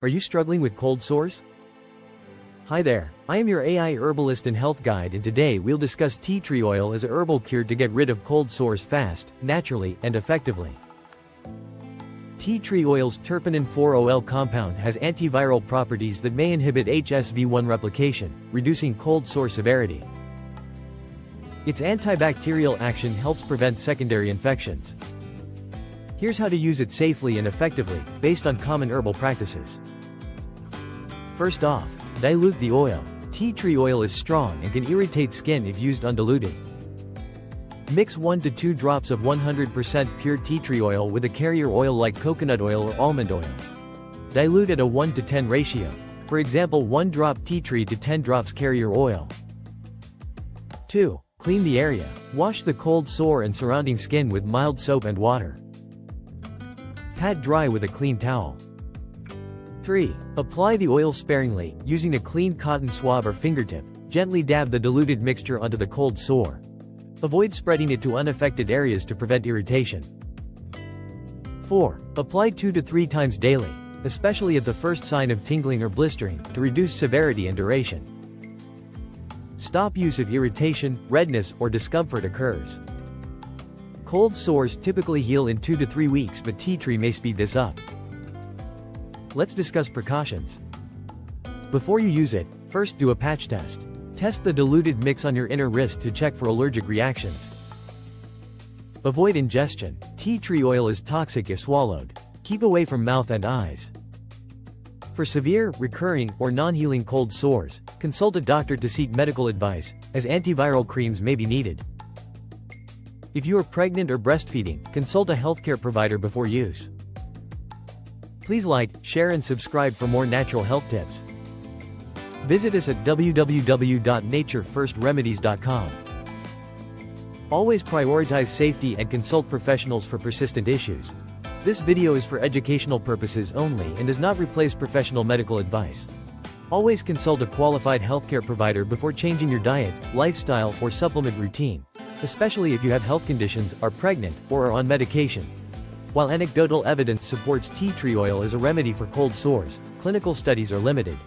Are you struggling with cold sores? Hi there, I am your AI herbalist and health guide, and today we'll discuss tea tree oil as a herbal cure to get rid of cold sores fast, naturally, and effectively. Tea tree oil's terpenin 4-OL compound has antiviral properties that may inhibit HSV1 replication, reducing cold sore severity. Its antibacterial action helps prevent secondary infections. Here's how to use it safely and effectively, based on common herbal practices. First off, dilute the oil. Tea tree oil is strong and can irritate skin if used undiluted. Mix 1 to 2 drops of 100% pure tea tree oil with a carrier oil like coconut oil or almond oil. Dilute at a 1 to 10 ratio. For example, 1 drop tea tree to 10 drops carrier oil. 2. Clean the area. Wash the cold sore and surrounding skin with mild soap and water. Pat dry with a clean towel. 3. Apply the oil sparingly, using a clean cotton swab or fingertip. Gently dab the diluted mixture onto the cold sore. Avoid spreading it to unaffected areas to prevent irritation. 4. Apply 2 to 3 times daily, especially at the first sign of tingling or blistering, to reduce severity and duration. Stop use if irritation, redness, or discomfort occurs. Cold sores typically heal in 2 to 3 weeks, but tea tree may speed this up. Let's discuss precautions. Before you use it, first do a patch test. Test the diluted mix on your inner wrist to check for allergic reactions. Avoid ingestion. Tea tree oil is toxic if swallowed. Keep away from mouth and eyes. For severe, recurring, or non-healing cold sores, consult a doctor to seek medical advice, as antiviral creams may be needed. If you are pregnant or breastfeeding, consult a healthcare provider before use. Please like, share and subscribe for more natural health tips. Visit us at www.naturefirstremedies.com. Always prioritize safety and consult professionals for persistent issues. This video is for educational purposes only and does not replace professional medical advice. Always consult a qualified healthcare provider before changing your diet, lifestyle, or supplement routine, especially if you have health conditions, are pregnant, or are on medication. While anecdotal evidence supports tea tree oil as a remedy for cold sores, clinical studies are limited.